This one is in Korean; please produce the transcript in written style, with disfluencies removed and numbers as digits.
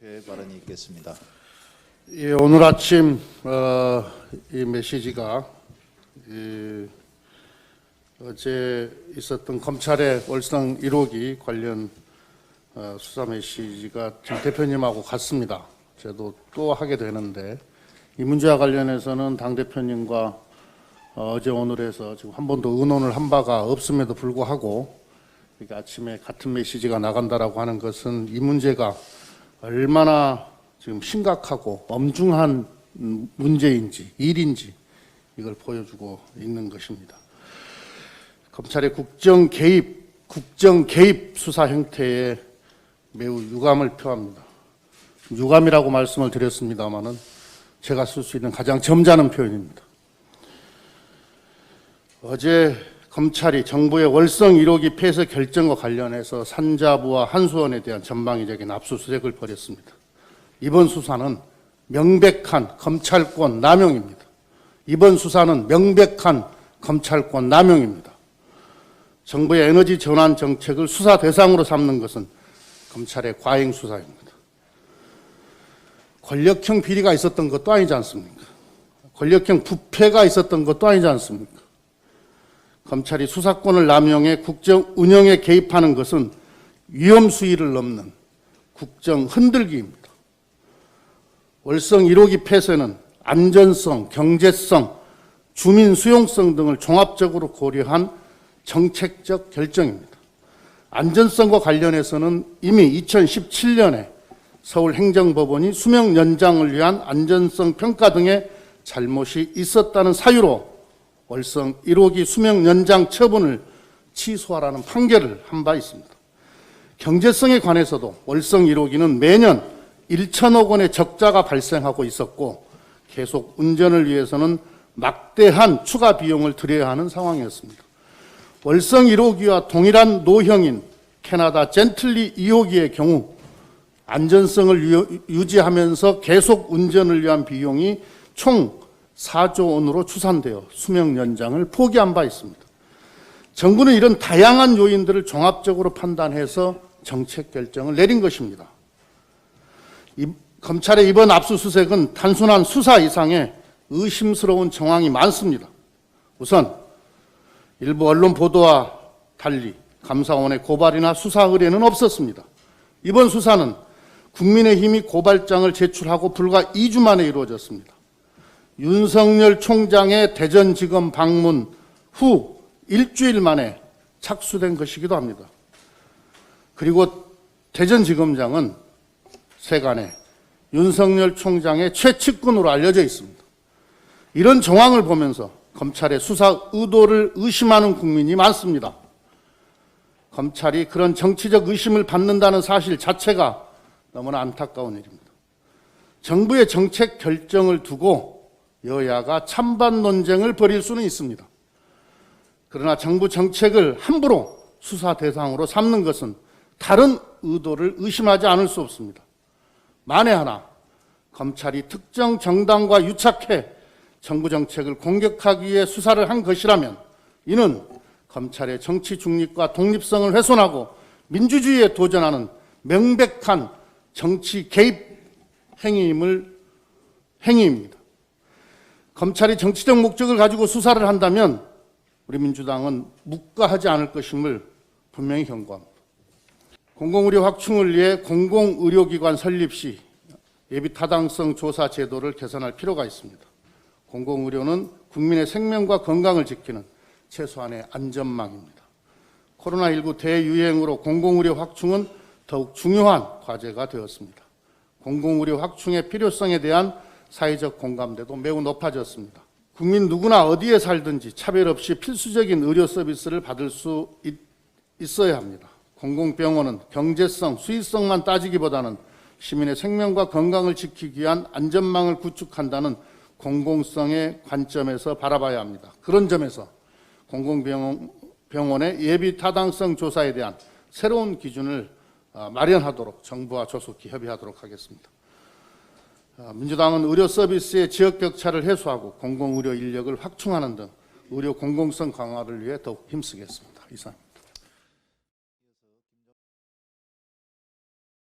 발언이 있겠습니다. 예, 오늘 아침 이 메시지가 어제 있었던 검찰의 월성 1호기 관련 수사 메시지가 정 대표님하고 같습니다. 저도 또 하게 되는데 이 문제와 관련해서는 당 대표님과 어제 오늘 해서 지금 한 번도 의논을 한 바가 없음에도 불구하고 이렇게 아침에 같은 메시지가 나간다라고 하는 것은 이 문제가 얼마나 지금 심각하고 엄중한 문제인지 일인지 이걸 보여주고 있는 것입니다. 검찰의 국정 개입 수사 형태에 매우 유감을 표합니다. 유감이라고 말씀을 드렸습니다마는 제가 쓸 수 있는 가장 점잖은 표현입니다. 어제 검찰이 정부의 월성 1호기 폐쇄 결정과 관련해서 산자부와 한수원에 대한 전방위적인 압수수색을 벌였습니다. 이번 수사는 명백한 검찰권 남용입니다. 이번 수사는 명백한 검찰권 남용입니다. 정부의 에너지 전환 정책을 수사 대상으로 삼는 것은 검찰의 과잉 수사입니다. 권력형 비리가 있었던 것도 아니지 않습니까? 권력형 부패가 있었던 것도 아니지 않습니까? 검찰이 수사권을 남용해 국정 운영에 개입하는 것은 위험 수위를 넘는 국정 흔들기입니다. 월성 1호기 폐쇄는 안전성, 경제성, 주민 수용성 등을 종합적으로 고려한 정책적 결정입니다. 안전성과 관련해서는 이미 2017년에 서울행정법원이 수명 연장을 위한 안전성 평가 등의 잘못이 있었다는 사유로 월성 1호기 수명 연장 처분을 취소하라는 판결을 한 바 있습니다. 경제성에 관해서도 월성 1호기는 매년 1천억 원의 적자가 발생하고 있었고 계속 운전을 위해서는 막대한 추가 비용을 들여야 하는 상황이었습니다. 월성 1호기와 동일한 노형인 캐나다 젠틀리 2호기의 경우 안전성을 유지하면서 계속 운전을 위한 비용이 총 4조 원으로 추산되어 수명 연장을 포기한 바 있습니다. 정부는 이런 다양한 요인들을 종합적으로 판단해서 정책 결정을 내린 것입니다. 검찰의 이번 압수수색은 단순한 수사 이상의 의심스러운 정황이 많습니다. 우선 일부 언론 보도와 달리 감사원의 고발이나 수사 의뢰는 없었습니다. 이번 수사는 국민의힘이 고발장을 제출하고 불과 2주 만에 이루어졌습니다. 윤석열 총장의 대전지검 방문 후 일주일 만에 착수된 것이기도 합니다. 그리고 대전지검장은 세간에 윤석열 총장의 최측근으로 알려져 있습니다. 이런 정황을 보면서 검찰의 수사 의도를 의심하는 국민이 많습니다. 검찰이 그런 정치적 의심을 받는다는 사실 자체가 너무나 안타까운 일입니다. 정부의 정책 결정을 두고 여야가 찬반 논쟁을 벌일 수는 있습니다. 그러나 정부 정책을 함부로 수사 대상으로 삼는 것은 다른 의도를 의심하지 않을 수 없습니다. 만에 하나 검찰이 특정 정당과 유착해 정부 정책을 공격하기 위해 수사를 한 것이라면 이는 검찰의 정치 중립과 독립성을 훼손하고 민주주의에 도전하는 명백한 정치 개입 행위입니다. 검찰이 정치적 목적을 가지고 수사를 한다면 우리 민주당은 묵과하지 않을 것임을 분명히 경고합니다. 공공의료 확충을 위해 공공의료기관 설립 시 예비타당성 조사 제도를 개선할 필요가 있습니다. 공공의료는 국민의 생명과 건강을 지키는 최소한의 안전망입니다. 코로나19 대유행으로 공공의료 확충은 더욱 중요한 과제가 되었습니다. 공공의료 확충의 필요성에 대한 사회적 공감대도 매우 높아졌습니다. 국민 누구나 어디에 살든지 차별 없이 필수적인 의료 서비스를 받을 수 있어야 합니다. 공공병원은 경제성, 수익성만 따지기보다는 시민의 생명과 건강을 지키기 위한 안전망을 구축한다는 공공성의 관점에서 바라봐야 합니다. 그런 점에서 공공병원의 예비 타당성 조사에 대한 새로운 기준을 마련하도록 정부와 조속히 협의하도록 하겠습니다. 민주당은 의료 서비스의 지역 격차를 해소하고 공공의료 인력을 확충하는 등 의료 공공성 강화를 위해 더욱 힘쓰겠습니다. 이상.